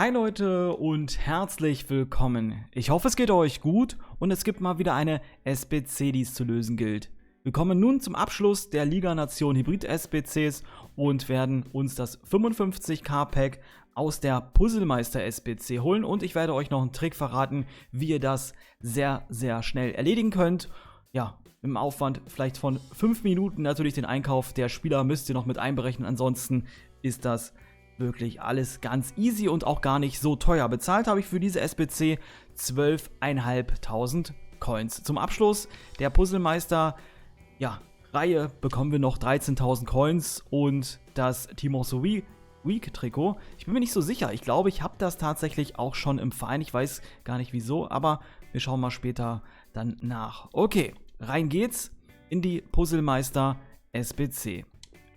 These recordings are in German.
Hi Leute und herzlich willkommen. Ich hoffe, es geht euch gut und es gibt mal wieder eine SBC, die es zu lösen gilt. Wir kommen nun zum Abschluss der Liga Nation Hybrid SBCs und werden uns das 55k-Pack aus der Puzzlemeister SBC holen und ich werde euch noch einen Trick verraten, wie ihr das sehr, sehr schnell erledigen könnt. Ja, im Aufwand vielleicht von 5 Minuten. Natürlich den Einkauf der Spieler müsst ihr noch mit einberechnen, ansonsten ist das wirklich alles ganz easy und auch gar nicht so teuer. Bezahlt habe ich für diese SBC 12.500 Coins. Zum Abschluss der Puzzlemeister Reihe bekommen wir noch 13.000 Coins und das Team of the Week Trikot. Ich bin mir nicht so sicher. Ich glaube, ich habe das tatsächlich auch schon im Verein. Ich weiß gar nicht wieso, aber wir schauen mal später dann nach. Okay, rein geht's in die Puzzlemeister SBC.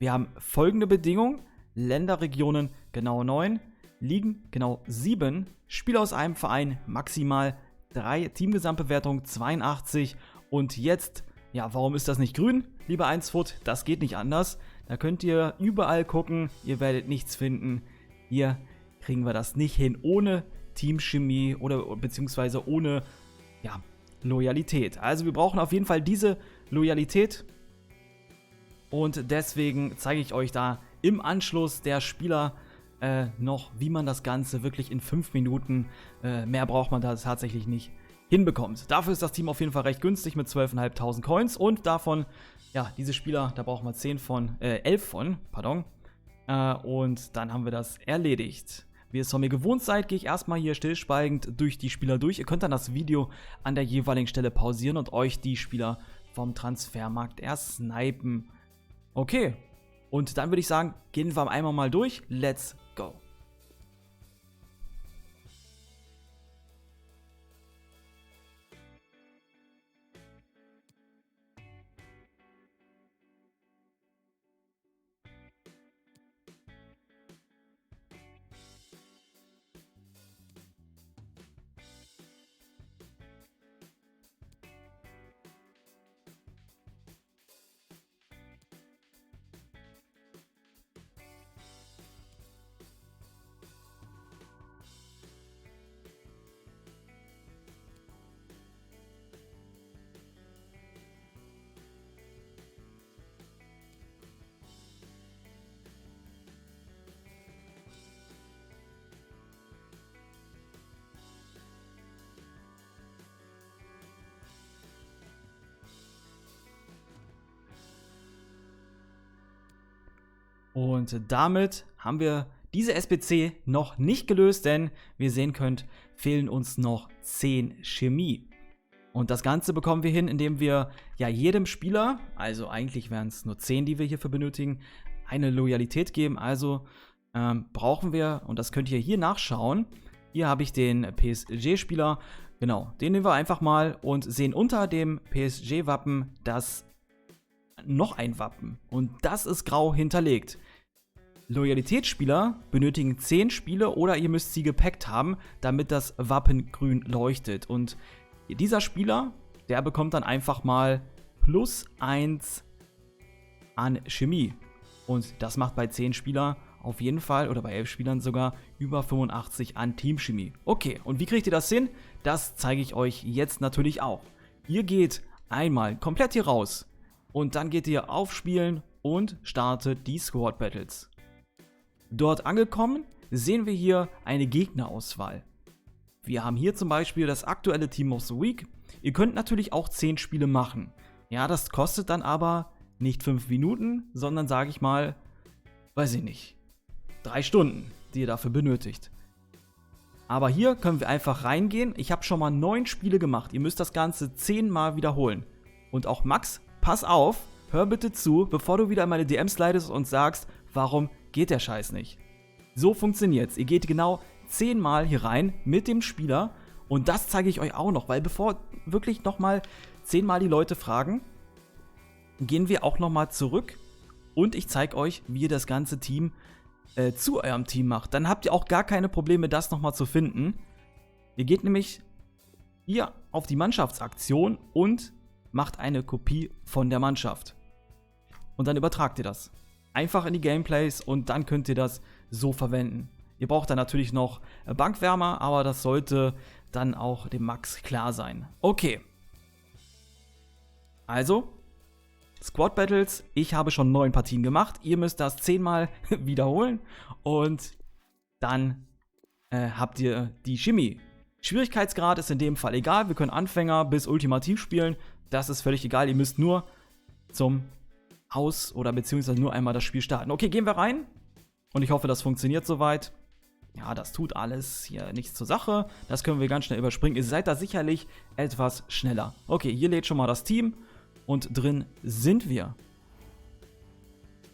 Wir haben folgende Bedingungen. Länderregionen genau 9, Ligen genau 7, Spieler aus einem Verein maximal 3, Teamgesamtbewertung 82 und jetzt, warum ist das nicht grün, lieber 1foot? Das geht nicht anders. Da könnt ihr überall gucken, ihr werdet nichts finden. Hier kriegen wir das nicht hin ohne Teamchemie oder beziehungsweise ohne Loyalität. Also wir brauchen auf jeden Fall diese Loyalität und deswegen zeige ich euch da im Anschluss der Spieler noch, wie man das Ganze wirklich in 5 Minuten, mehr braucht man da tatsächlich nicht, hinbekommt. Dafür ist das Team auf jeden Fall recht günstig mit 12.500 Coins und davon, diese Spieler, da brauchen wir 11 von, und dann haben wir das erledigt. Wie ihr es von mir gewohnt seid, gehe ich erstmal hier stillschweigend durch die Spieler durch. Ihr könnt dann das Video an der jeweiligen Stelle pausieren und euch die Spieler vom Transfermarkt ersnipen. Okay. Und dann würde ich sagen, gehen wir einmal mal durch. Let's go. Und damit haben wir diese SBC noch nicht gelöst, denn wie ihr sehen könnt, fehlen uns noch 10 Chemie. Und das Ganze bekommen wir hin, indem wir jedem Spieler, also eigentlich wären es nur 10, die wir hierfür benötigen, eine Loyalität geben. Also brauchen wir, und das könnt ihr hier nachschauen, hier habe ich den PSG-Spieler, genau, den nehmen wir einfach mal und sehen unter dem PSG-Wappen das noch ein Wappen und das ist grau hinterlegt. Loyalitätsspieler benötigen 10 Spiele oder ihr müsst sie gepackt haben, damit das Wappen grün leuchtet. Und dieser Spieler, der bekommt dann einfach mal +1 an Chemie. Und das macht bei 10 Spielern auf jeden Fall, oder bei 11 Spielern sogar, über 85 an Teamchemie. Okay, und wie kriegt ihr das hin? Das zeige ich euch jetzt natürlich auch. Ihr geht einmal komplett hier raus. Und dann geht ihr auf Spielen und startet die Squad Battles. Dort angekommen sehen wir hier eine Gegnerauswahl. Wir haben hier zum Beispiel das aktuelle Team of the Week. Ihr könnt natürlich auch 10 Spiele machen. Ja, das kostet dann aber nicht 5 Minuten, sondern sage ich mal, 3 Stunden, die ihr dafür benötigt. Aber hier können wir einfach reingehen. Ich habe schon mal 9 Spiele gemacht. Ihr müsst das Ganze 10 Mal wiederholen. Und auch Max, pass auf, hör bitte zu, bevor du wieder in meine DMs slidest und sagst, warum geht der Scheiß nicht. So funktioniert's. Ihr geht genau 10 Mal hier rein mit dem Spieler und das zeige ich euch auch noch, weil bevor wirklich nochmal 10 Mal die Leute fragen, gehen wir auch nochmal zurück und ich zeige euch, wie ihr das ganze Team zu eurem Team macht. Dann habt ihr auch gar keine Probleme, das nochmal zu finden. Ihr geht nämlich hier auf die Mannschaftsaktion und macht eine Kopie von der Mannschaft. Und dann übertragt ihr das einfach in die Gameplays und dann könnt ihr das so verwenden. Ihr braucht dann natürlich noch Bankwärmer, aber das sollte dann auch dem Max klar sein. Okay. Also, Squad Battles, ich habe schon 9 Partien gemacht. Ihr müsst das 10-mal wiederholen und dann habt ihr die Chemie. Schwierigkeitsgrad ist in dem Fall egal. Wir können Anfänger bis Ultimativ spielen. Das ist völlig egal. Ihr müsst nur zum Haus oder beziehungsweise nur einmal das Spiel starten. Okay, gehen wir rein. Und ich hoffe, das funktioniert soweit. Ja, das tut alles hier nichts zur Sache. Das können wir ganz schnell überspringen. Ihr seid da sicherlich etwas schneller. Okay, hier lädt schon mal das Team. Und drin sind wir.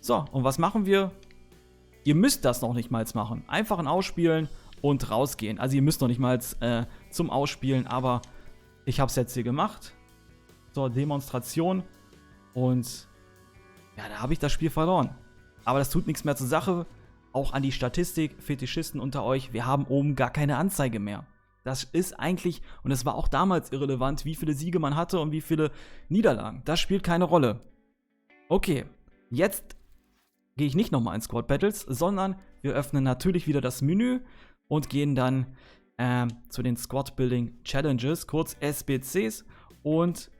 So, und was machen wir? Ihr müsst das noch nicht mal machen. Einfach ein Ausspielen und rausgehen. Also ihr müsst noch nicht mal zum Ausspielen, aber ich habe es jetzt hier gemacht. So, Demonstration. Und ja, da habe ich das Spiel verloren. Aber das tut nichts mehr zur Sache. Auch an die Statistik-Fetischisten unter euch. Wir haben oben gar keine Anzeige mehr. Das ist eigentlich, und es war auch damals irrelevant, wie viele Siege man hatte und wie viele Niederlagen. Das spielt keine Rolle. Okay, jetzt gehe ich nicht nochmal in Squad Battles, sondern wir öffnen natürlich wieder das Menü und gehen dann zu den Squad Building Challenges, kurz SBCs. Und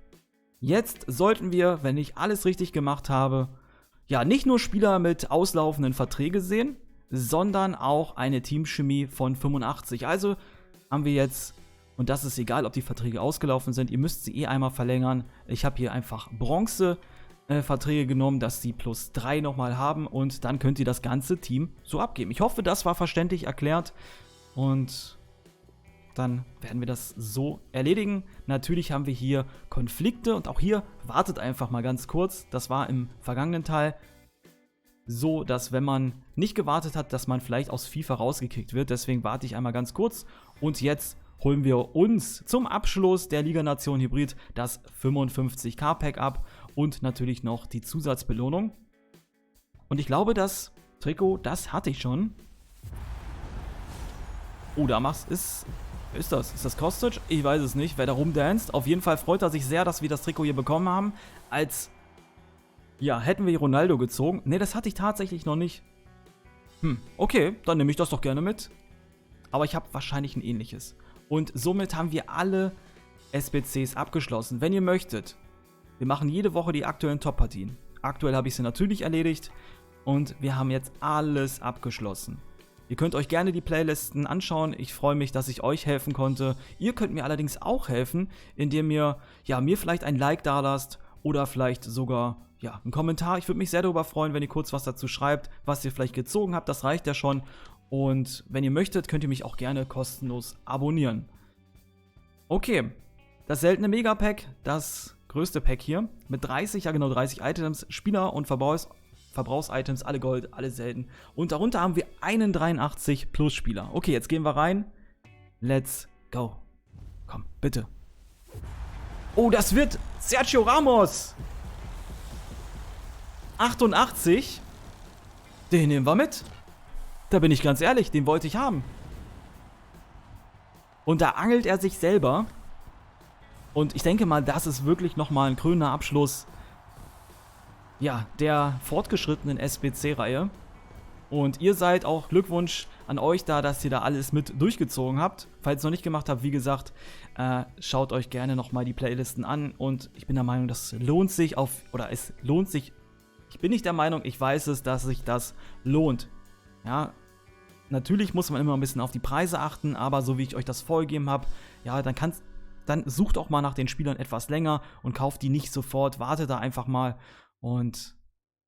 jetzt sollten wir, wenn ich alles richtig gemacht habe, ja, nicht nur Spieler mit auslaufenden Verträgen sehen, sondern auch eine Teamchemie von 85. Also haben wir jetzt, und das ist egal, ob die Verträge ausgelaufen sind, ihr müsst sie eh einmal verlängern. Ich habe hier einfach Bronze-Verträge genommen, dass sie +3 nochmal haben und dann könnt ihr das ganze Team so abgeben. Ich hoffe, das war verständlich erklärt und dann werden wir das so erledigen. Natürlich haben wir hier Konflikte und auch hier wartet einfach mal ganz kurz. Das war im vergangenen Teil so, dass wenn man nicht gewartet hat, dass man vielleicht aus FIFA rausgekickt wird. Deswegen warte ich einmal ganz kurz. Und jetzt holen wir uns zum Abschluss der Liga Nation Hybrid das 55k-Pack ab und natürlich noch die Zusatzbelohnung. Und ich glaube, das Trikot, das hatte ich schon. Oh, da ist das Kostic? Ich weiß es nicht, wer da rumdanzt. Auf jeden Fall freut er sich sehr, dass wir das Trikot hier bekommen haben. Ja, hätten wir Ronaldo gezogen. Ne, das hatte ich tatsächlich noch nicht. Okay, dann nehme ich das doch gerne mit. Aber ich habe wahrscheinlich ein ähnliches. Und somit haben wir alle SBCs abgeschlossen. Wenn ihr möchtet, wir machen jede Woche die aktuellen Top-Partien. Aktuell habe ich sie natürlich erledigt. Und wir haben jetzt alles abgeschlossen. Ihr könnt euch gerne die Playlisten anschauen. Ich freue mich, dass ich euch helfen konnte. Ihr könnt mir allerdings auch helfen, indem ihr mir vielleicht ein Like dalasst oder vielleicht sogar einen Kommentar. Ich würde mich sehr darüber freuen, wenn ihr kurz was dazu schreibt, was ihr vielleicht gezogen habt. Das reicht ja schon. Und wenn ihr möchtet, könnt ihr mich auch gerne kostenlos abonnieren. Okay, das seltene Megapack, das größte Pack hier, mit 30 Items, Spieler- und Verbrauchsitems, alle Gold, alle selten. Und darunter haben wir einen 83 Plus Spieler. Okay, jetzt gehen wir rein. Let's go. Komm, bitte. Oh, das wird Sergio Ramos. 88. Den nehmen wir mit. Da bin ich ganz ehrlich, den wollte ich haben. Und da angelt er sich selber. Und ich denke mal, das ist wirklich nochmal ein krönender Abschluss der fortgeschrittenen SBC-Reihe. Und ihr seid auch, Glückwunsch an euch da, dass ihr da alles mit durchgezogen habt. Falls ihr es noch nicht gemacht habt, wie gesagt, schaut euch gerne nochmal die Playlisten an. Und ich bin der Meinung, es lohnt sich. Ich bin nicht der Meinung, ich weiß es, dass sich das lohnt. Ja, natürlich muss man immer ein bisschen auf die Preise achten, aber so wie ich euch das vorgegeben habe, dann sucht auch mal nach den Spielern etwas länger und kauft die nicht sofort, wartet da einfach mal und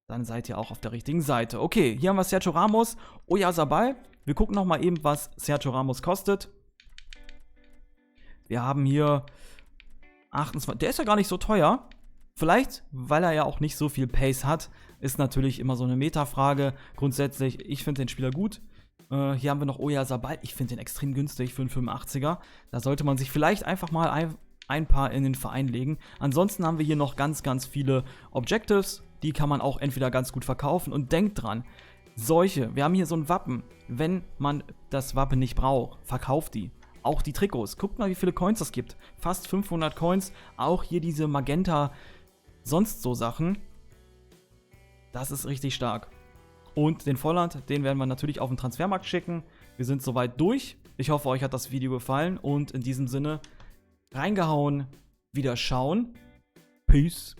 dann seid ihr auch auf der richtigen Seite. Okay, hier haben wir Sergio Ramos, Oyarzabal. Wir gucken noch mal eben, was Sergio Ramos kostet. Wir haben hier 28, der ist ja gar nicht so teuer. Vielleicht, weil er ja auch nicht so viel Pace hat, ist natürlich immer so eine Metafrage. Grundsätzlich, ich finde den Spieler gut. Hier haben wir noch Oyarzabal. Ich finde den extrem günstig für einen 85er. Da sollte man sich vielleicht einfach mal ein paar in den Verein legen. Ansonsten haben wir hier noch ganz, ganz viele Objectives. Die kann man auch entweder ganz gut verkaufen. Und denkt dran, wir haben hier so ein Wappen. Wenn man das Wappen nicht braucht, verkauft die. Auch die Trikots. Guckt mal, wie viele Coins es gibt. Fast 500 Coins. Auch hier diese Magenta sonst so Sachen. Das ist richtig stark. Und den Volland, den werden wir natürlich auf den Transfermarkt schicken. Wir sind soweit durch. Ich hoffe, euch hat das Video gefallen. Und in diesem Sinne, reingehauen, wieder schauen. Peace.